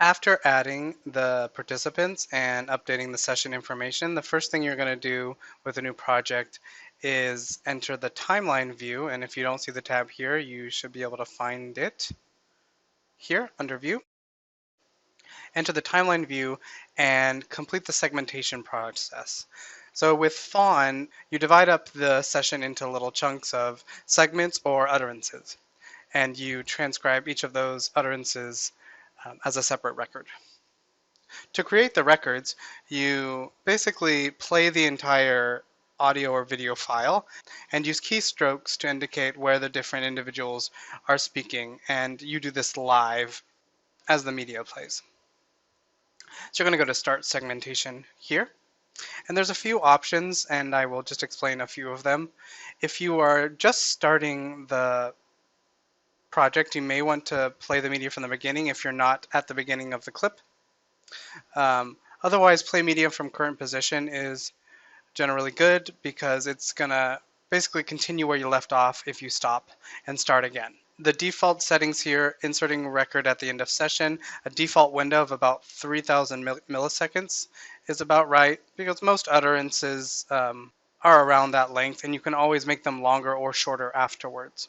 After adding the participants and updating the session information, the first thing you're going to do with a new project is enter the timeline view. And if you don't see the tab here, you should be able to find it here under view. Enter the timeline view and complete the segmentation process. So with Phon, you divide up the session into little chunks of segments or utterances, and you transcribe each of those utterances as a separate record. To create the records, you basically play the entire audio or video file and use keystrokes to indicate where the different individuals are speaking, and you do this live as the media plays. So you're going to go to Start Segmentation here, and there's a few options, and I will just explain a few of them. If you are just starting the project, you may want to play the media from the beginning if you're not at the beginning of the clip. Otherwise, play media from current position is generally good because it's going to basically continue where you left off if you stop and start again. The default settings here, inserting record at the end of session, a default window of about 3000 milliseconds is about right because most utterances are around that length, and you can always make them longer or shorter afterwards.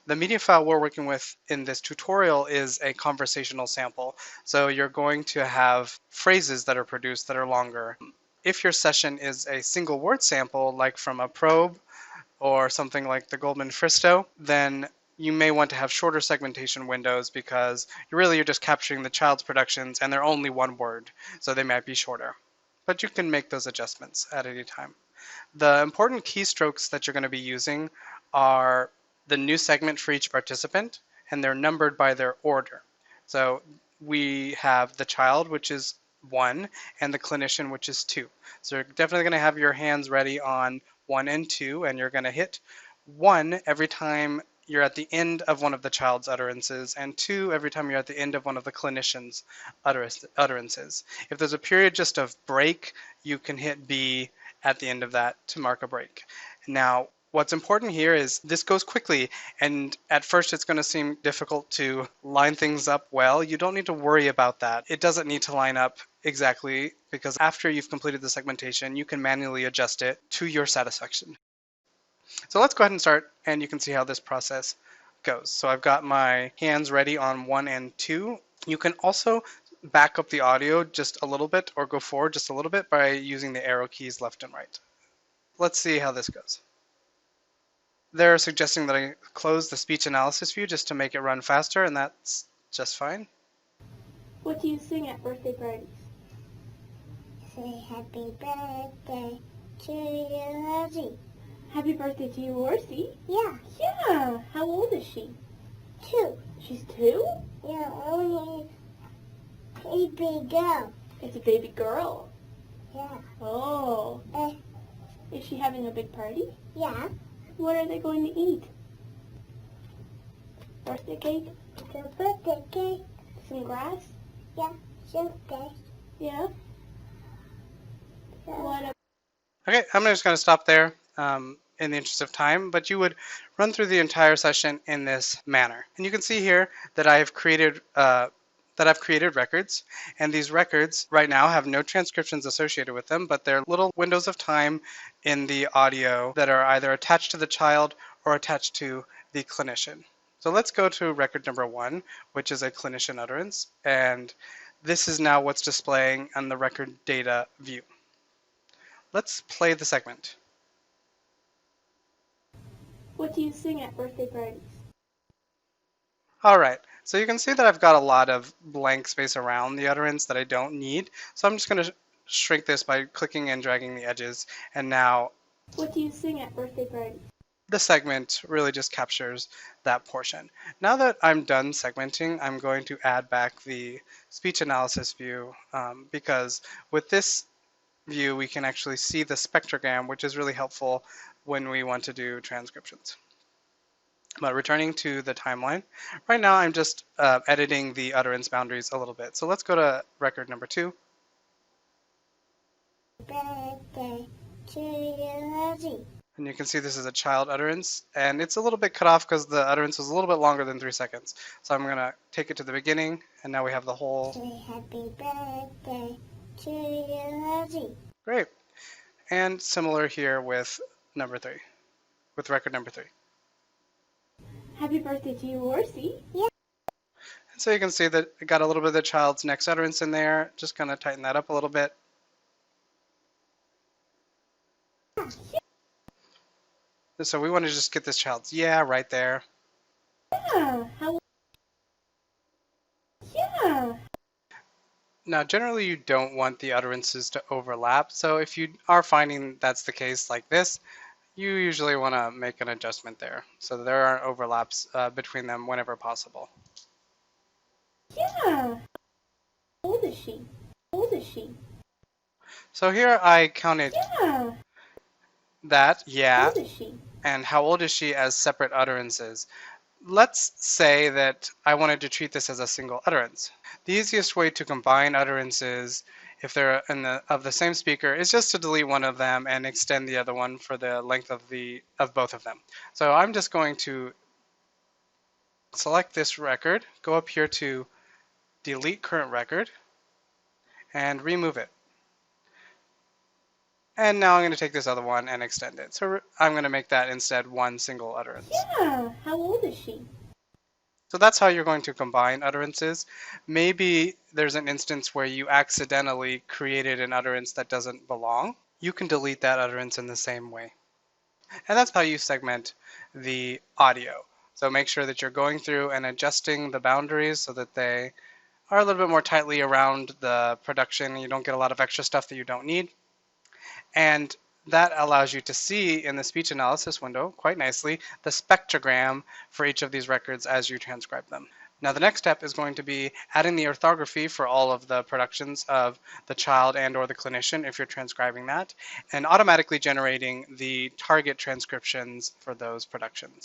The media file we're working with in this tutorial is a conversational sample. So you're going to have phrases that are produced that are longer. If your session is a single word sample, like from a probe or something like the Goldman Fristo, then you may want to have shorter segmentation windows because you're just capturing the child's productions and they're only one word, so they might be shorter. But you can make those adjustments at any time. The important keystrokes that you're going to be using are the new segment for each participant, and they're numbered by their order. So we have the child, which is 1, and the clinician, which is 2. So you're definitely going to have your hands ready on 1 and 2, and you're going to hit 1 every time you're at the end of one of the child's utterances, and 2 every time you're at the end of one of the clinician's utterances. If there's a period just of break, you can hit B at the end of that to mark a break. Now, what's important here is this goes quickly, and at first it's going to seem difficult to line things up well. You don't need to worry about that. It doesn't need to line up exactly because after you've completed the segmentation, you can manually adjust it to your satisfaction. So let's go ahead and start, and you can see how this process goes. So I've got my hands ready on 1 and 2. You can also back up the audio just a little bit or go forward just a little bit by using the arrow keys left and right. Let's see how this goes. They're suggesting that I close the speech analysis view just to make it run faster, and that's just fine. What do you sing at birthday parties? Say happy birthday to you, Rosie. Happy birthday to you, Orsi. Yeah, Yeah. How old is she? 2. She's 2? Yeah, only baby girl. It's a baby girl. Yeah. Oh. Is she having a big party? Yeah. What are they going to eat? Birthday cake? The birthday cake. Some grass? Yeah, birthday. Yeah. What? Okay, I'm just going to stop there in the interest of time, but you would run through the entire session in this manner. And you can see here that I've created records, and these records right now have no transcriptions associated with them, but they're little windows of time in the audio that are either attached to the child or attached to the clinician. So let's go to record number 1, which is a clinician utterance, and this is now what's displaying on the record data view. Let's play the segment. What do you sing at birthday parties? All right, so you can see that I've got a lot of blank space around the utterance that I don't need. So I'm just going to shrink this by clicking and dragging the edges. And now What do you sing at birthday parties? the segment really just captures that portion. Now that I'm done segmenting, I'm going to add back the speech analysis view because with this view, we can actually see the spectrogram, which is really helpful when we want to do transcriptions. But returning to the timeline, right now I'm just editing the utterance boundaries a little bit. So let's go to record number 2. Birthday to you, Rosie. And you can see this is a child utterance, and it's a little bit cut off because the utterance was a little bit longer than 3 seconds. So I'm going to take it to the beginning, and now we have the whole. Say happy birthday to you, Rosie. Great. And similar here with number 3, with record number 3. Happy birthday to you, Orsi. Yeah. And so you can see that it got a little bit of the child's next utterance in there. Just kind of tighten that up a little bit. So we want to just get this child's yeah right there. Yeah. Yeah. Now, generally you don't want the utterances to overlap. So if you are finding that's the case like this, you usually want to make an adjustment there so that there aren't overlaps between them whenever possible. Yeah. How old is she? How old is she? So here I counted Yeah. that, How yeah, old is she? and how old is she as separate utterances. Let's say that I wanted to treat this as a single utterance. The easiest way to combine utterances, if they're of the same speaker, is just to delete one of them and extend the other one for the length of both of them. So I'm just going to select this record, go up here to delete current record, and remove it. And now I'm going to take this other one and extend it. So I'm going to make that instead one single utterance. Yeah. How old is she? So that's how you're going to combine utterances. Maybe there's an instance where you accidentally created an utterance that doesn't belong. You can delete that utterance in the same way. And that's how you segment the audio. So make sure that you're going through and adjusting the boundaries so that they are a little bit more tightly around the production. You don't get a lot of extra stuff that you don't need. And that allows you to see in the speech analysis window quite nicely the spectrogram for each of these records as you transcribe them. Now the next step is going to be adding the orthography for all of the productions of the child and or the clinician if you're transcribing that, and automatically generating the target transcriptions for those productions.